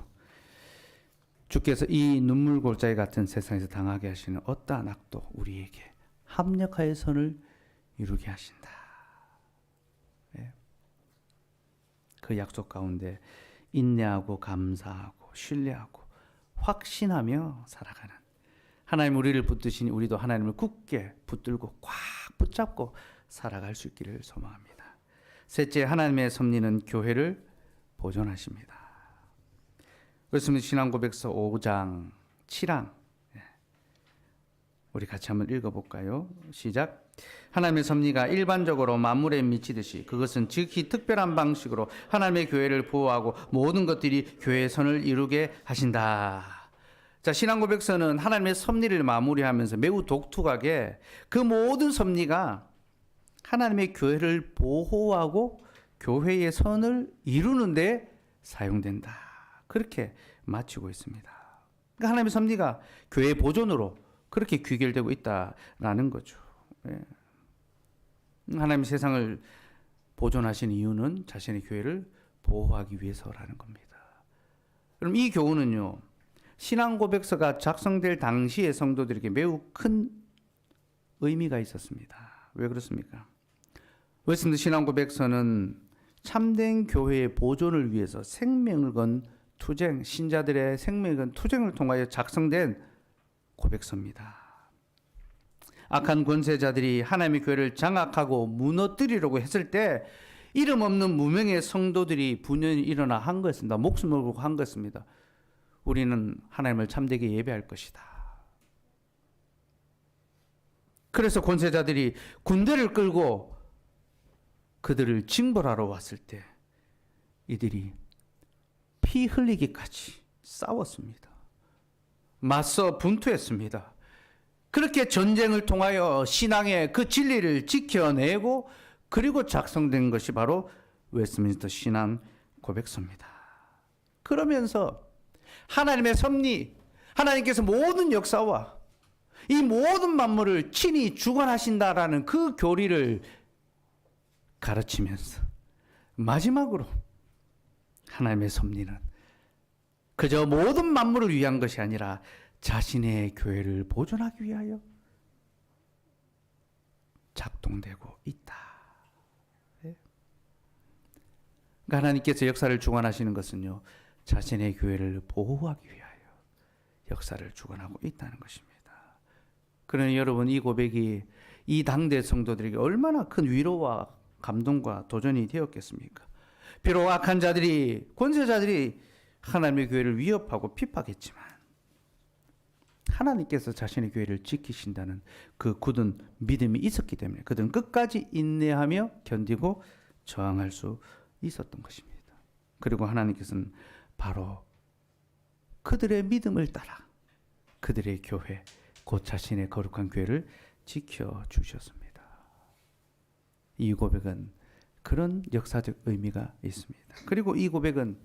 주께서 이 눈물 골짜기 같은 세상에서 당하게 하시는 어떠한 악도 우리에게 합력하여 선을 이루게 하신다. 네. 그 약속 가운데 인내하고 감사하고 신뢰하고 확신하며 살아가는 하나님 우리를 붙드시니 우리도 하나님을 굳게 붙들고 꽉 붙잡고 살아갈 수 있기를 소망합니다. 셋째, 하나님의 섭리는 교회를 보존하십니다. 그렇습니다. 신앙고백서 5장 7항 우리 같이 한번 읽어볼까요? 시작. 하나님의 섭리가 일반적으로 만물에 미치듯이 그것은 지극히 특별한 방식으로 하나님의 교회를 보호하고 모든 것들이 교회의 선을 이루게 하신다. 자, 신앙고백서는 하나님의 섭리를 마무리하면서 매우 독특하게 그 모든 섭리가 하나님의 교회를 보호하고 교회의 선을 이루는 데 사용된다. 그렇게 마치고 있습니다. 그러니까 하나님의 섭리가 교회의 보존으로 그렇게 귀결되고 있다라는 거죠. 예. 하나님 세상을 보존하신 이유는 자신의 교회를 보호하기 위해서라는 겁니다. 그럼 이 교훈은요, 신앙 고백서가 작성될 당시의 성도들에게 매우 큰 의미가 있었습니다. 왜 그렇습니까? 웨스민스터 신앙 고백서는 참된 교회의 보존을 위해서 생명을 건 투쟁, 신자들의 생명을 건 투쟁을 통하여 작성된 고백서입니다. 악한 권세자들이 하나님의 교회를 장악하고 무너뜨리려고 했을 때 이름 없는 무명의 성도들이 분연히 일어나 한 것입니다. 목숨을 걸고 한 것입니다. 우리는 하나님을 참되게 예배할 것이다. 그래서 권세자들이 군대를 끌고 그들을 징벌하러 왔을 때 이들이 피 흘리기까지 싸웠습니다. 맞서 분투했습니다. 그렇게 전쟁을 통하여 신앙의 그 진리를 지켜내고 그리고 작성된 것이 바로 웨스민스터 신앙 고백서입니다. 그러면서 하나님의 섭리, 하나님께서 모든 역사와 이 모든 만물을 친히 주관하신다라는 그 교리를 가르치면서 마지막으로 하나님의 섭리는 그저 모든 만물을 위한 것이 아니라 자신의 교회를 보존하기 위하여 작동되고 있다. 그러니까 하나님께서 역사를 주관하시는 것은요, 자신의 교회를 보호하기 위하여 역사를 주관하고 있다는 것입니다. 그러니 여러분, 이 고백이 이 당대 성도들에게 얼마나 큰 위로와 감동과 도전이 되었겠습니까? 비록 악한 자들이, 권세자들이 하나님의 교회를 위협하고 핍박했지만 하나님께서 자신의 교회를 지키신다는 그 굳은 믿음이 있었기 때문에 그들은 끝까지 인내하며 견디고 저항할 수 있었던 것입니다. 그리고 하나님께서는 바로 그들의 믿음을 따라 그들의 교회, 곧 자신의 거룩한 교회를 지켜주셨습니다. 이 고백은 그런 역사적 의미가 있습니다. 그리고 이 고백은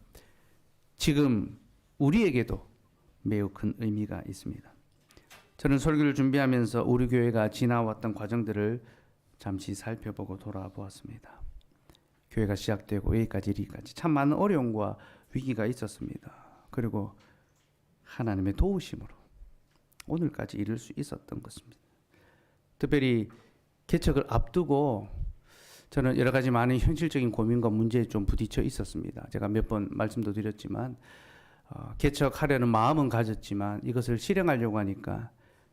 지금 우리에게도 매우 큰 의미가 있습니다. 저는 설교를 준비하면서 우리 교회가 지나왔던 과정들을 잠시 살펴보고 돌아보았습니다. 교회가 시작되고 여기까지 이르기까지 참 많은 어려움과 위기가 있었습니다. 그리고 하나님의 도우심으로 오늘까지 이룰 수 있었던 것입니다. 특별히 개척을 앞두고 저는 여러 가지 많은 현실적인 고민과 문제에 좀 부딪혀 있었습니다. 제가 몇 번 말씀도 드렸지만 개척하려는 마음은 가졌지만 이것을 실행하려고 하니까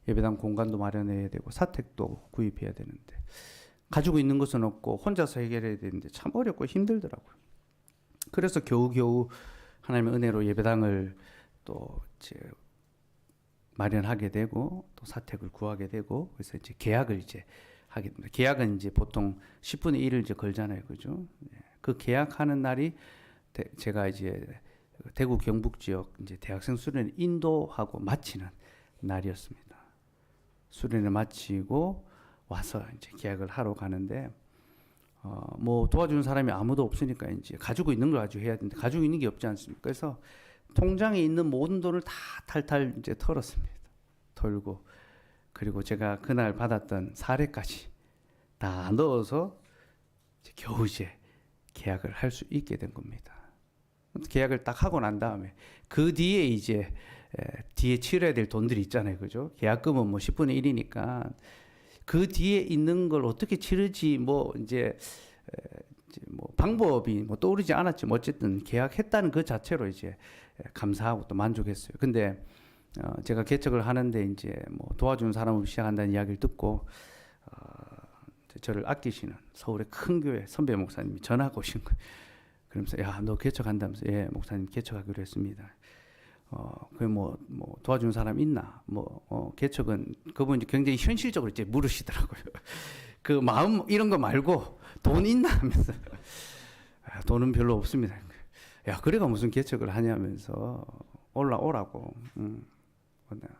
예배당 공간도 마련해야 되고 사택도 구입해야 되는데 가지고 있는 것은 없고 혼자서 해결해야 되는데 참 어렵고 힘들더라고요. 그래서 겨우겨우 하나님의 은혜로 예배당을 또 이제 마련하게 되고 또 사택을 구하게 되고 그래서 이제 계약을 이제 하게 됩니다. 계약은 이제 보통 10분의 1을 이제 걸잖아요. 그죠? 그 계약하는 날이 제가 이제 대구 경북 지역 이제 대학생 수련을 인도하고 마치는 날이었습니다. 수련을 마치고 와서 이제 계약을 하러 가는데 뭐 도와주는 사람이 아무도 없으니까 이제 가지고 있는 걸 가지고 해야 되는데 가지고 있는 게 없지 않습니까? 그래서 통장에 있는 모든 돈을 다 탈탈 이제 털었습니다. 털고 그리고 제가 그날 받았던 사례까지 다 넣어서 겨우 이제 계약을 할 수 있게 된 겁니다. 계약을 딱 하고 난 다음에 그 뒤에 이제 뒤에 치러야 될 돈들이 있잖아요, 그죠? 계약금은 뭐 10분의 1이니까 그 뒤에 있는 걸 어떻게 치르지 뭐 이제 뭐 방법이 뭐 떠오르지 않았지만 어쨌든 계약했다는 그 자체로 이제 감사하고 또 만족했어요. 근데 제가 개척을 하는데 이제 뭐 도와주는 사람으로 시작한다는 이야기를 듣고 저를 아끼시는 서울의 큰 교회 선배 목사님이 전화가 오신 거예요. 그러면서 야, 너 개척한다면서? 예, 목사님 개척하기로 했습니다. 뭐 도와주는 사람 있나? 개척은 그분이 굉장히 현실적으로 이제 물으시더라고요. 그 마음 이런 거 말고 돈 있나 하면서 돈은 별로 없습니다. 야, 그래가 무슨 개척을 하냐면서 올라오라고.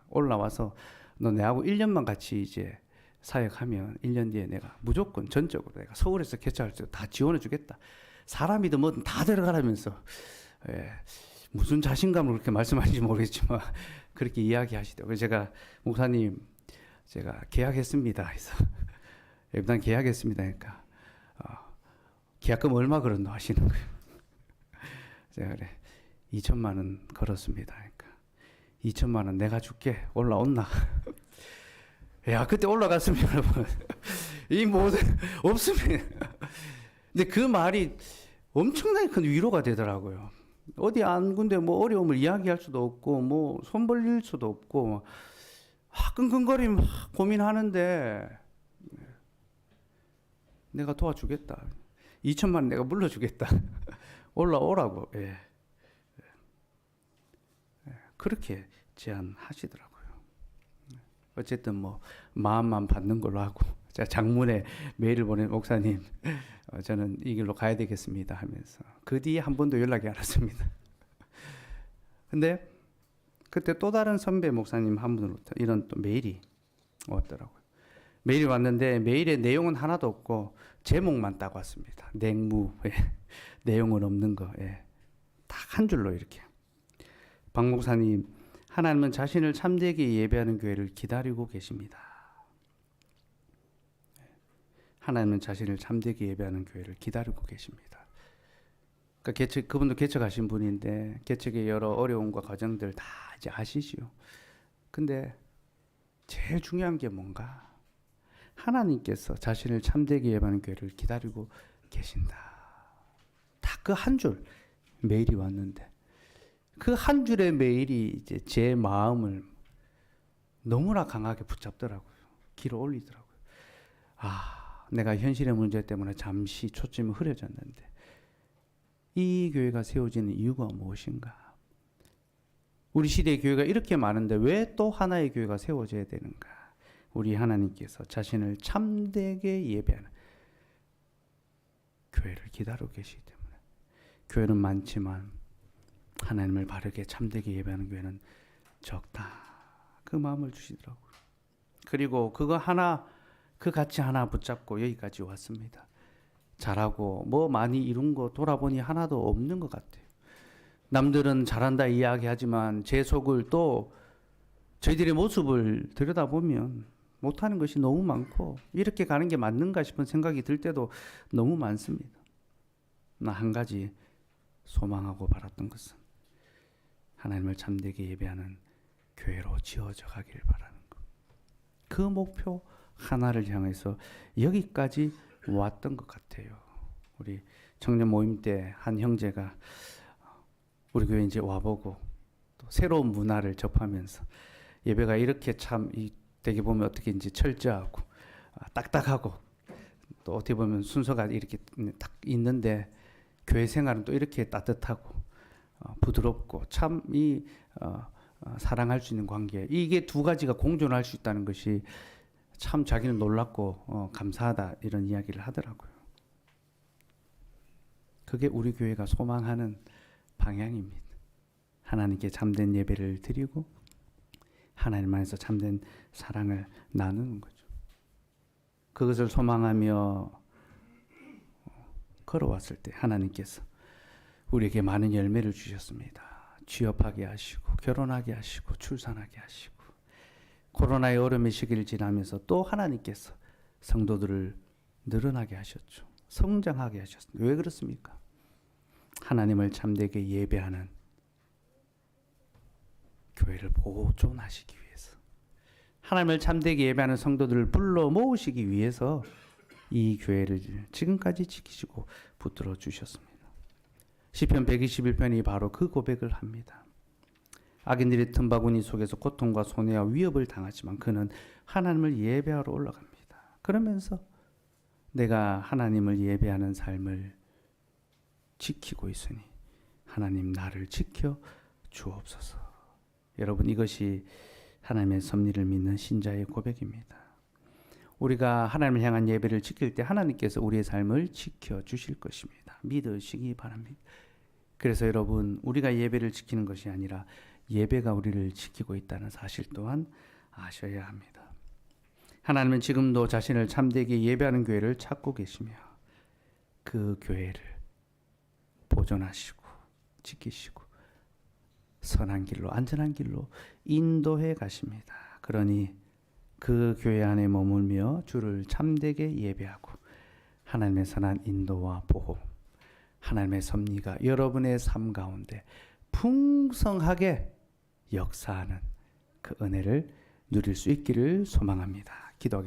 올라와서 너 내하고 1년만 같이 이제 사역하면 1년 뒤에 내가 무조건 전적으로 내가 서울에서 개척할 때 다 지원해 주겠다. 사람이든 뭐든 다 데려가라면서 무슨 자신감으로 그렇게 말씀하시는지 모르겠지만 그렇게 이야기하시더라고요. 그래서 제가 목사님 제가 계약했습니다. 그래서 일단 계약했습니다. 그러니까 계약금 얼마 걸었노 하시는 거예요. 제가 그래 2천만 원 걸었습니다. 그러니까 2천만 원 내가 줄게. 올라온나? 야, 그때 올라갔으면 여러분 이 모든 없으면 근데 그 말이 엄청나게 큰 위로가 되더라고요. 어디 안 군데 뭐 어려움을 이야기할 수도 없고 뭐 손 벌릴 수도 없고 끙끙거리면 고민하는데 내가 도와주겠다. 2천만 원 내가 물러주겠다. 올라오라고. 예. 그렇게 제안하시더라고요. 어쨌든 뭐 마음만 받는 걸로 하고 제가 장문에 메일을 보낸 목사님 저는 이 길로 가야 되겠습니다 하면서 그 뒤에 한 번도 연락이 안 왔습니다. 근데 그때 또 다른 선배 목사님 한 분으로부터 이런 또 메일이 왔더라고요. 메일이 왔는데 메일의 내용은 하나도 없고 제목만 딱 왔습니다. 냉무. 내용은 없는 거. 딱 한 줄로 이렇게. 박 목사님, 하나님은 자신을 참되게 예배하는 교회를 기다리고 계십니다. 하나님은 자신을 참되게 예배하는 교회를 기다리고 계십니다. 그러니까 그분도 개척하신 분인데 개척의 여러 어려움과 과정들 다 이제 아시지요. 근데 제일 중요한 게 뭔가? 하나님께서 자신을 참되게 예배하는 교회를 기다리고 계신다. 딱 그 한 줄 메일이 왔는데 그 한 줄의 메일이 이제 제 마음을 너무나 강하게 붙잡더라고요. 길어 올리더라고요. 내가 현실의 문제 때문에 잠시 초점이 흐려졌는데 이 교회가 세워지는 이유가 무엇인가? 우리 시대의 교회가 이렇게 많은데 왜 또 하나의 교회가 세워져야 되는가? 우리 하나님께서 자신을 참되게 예배하는 교회를 기다리고 계시기 때문에 교회는 많지만 하나님을 바르게 참되게 예배하는 교회는 적다. 그 마음을 주시더라고요. 그리고 그거 하나 그 가치 하나 붙잡고 여기까지 왔습니다. 잘하고 뭐 많이 이룬 거 돌아보니 하나도 없는 것 같아요. 남들은 잘한다 이야기하지만 제 속을 또 저희들의 모습을 들여다보면 못하는 것이 너무 많고 이렇게 가는 게 맞는가 싶은 생각이 들 때도 너무 많습니다. 나 한 가지 소망하고 바랐던 것은 하나님을 참되게 예배하는 교회로 지어져 가길 바라는 것. 그 목표 하나를 향해서 여기까지 왔던 것 같아요. 우리 청년 모임 때 한 형제가 우리 교회 이제 와보고 또 새로운 문화를 접하면서 예배가 이렇게 참 되게 보면 어떻게 이제 철저하고 딱딱하고 또 어떻게 보면 순서가 이렇게 딱 있는데 교회 생활은 또 이렇게 따뜻하고 부드럽고 참 사랑할 수 있는 관계 이게 두 가지가 공존할 수 있다는 것이 참 자기는 놀랍고 감사하다 이런 이야기를 하더라고요. 그게 우리 교회가 소망하는 방향입니다. 하나님께 참된 예배를 드리고 하나님 안에서 참된 사랑을 나누는 거죠. 그것을 소망하며 걸어왔을 때 하나님께서 우리에게 많은 열매를 주셨습니다. 취업하게 하시고 결혼하게 하시고 출산하게 하시고 코로나의 어려움의 시기를 지나면서 또 하나님께서 성도들을 늘어나게 하셨죠. 성장하게 하셨습니다. 왜 그렇습니까? 하나님을 참되게 예배하는 교회를 보존하시기 위해서, 하나님을 참되게 예배하는 성도들을 불러 모으시기 위해서 이 교회를 지금까지 지키시고 붙들어 주셨습니다. 시편 121편이 바로 그 고백을 합니다. 악인들이 틈바구니 속에서 고통과 손해와 위협을 당하지만 그는 하나님을 예배하러 올라갑니다. 그러면서 내가 하나님을 예배하는 삶을 지키고 있으니 하나님 나를 지켜 주옵소서. 여러분, 이것이 하나님의 섭리를 믿는 신자의 고백입니다. 우리가 하나님을 향한 예배를 지킬 때 하나님께서 우리의 삶을 지켜주실 것입니다. 믿으시기 바랍니다. 그래서 여러분, 우리가 예배를 지키는 것이 아니라 예배가 우리를 지키고 있다는 사실 또한 아셔야 합니다. 하나님은 지금도 자신을 참되게 예배하는 교회를 찾고 계시며 그 교회를 보존하시고 지키시고 선한 길로, 안전한 길로 인도해 가십니다. 그러니 그 교회 안에 머물며 주를 참되게 예배하고 하나님의 선한 인도와 보호, 하나님의 섭리가 여러분의 삶 가운데 풍성하게 역사하는 그 은혜를 누릴 수 있기를 소망합니다. 기도하겠습니다.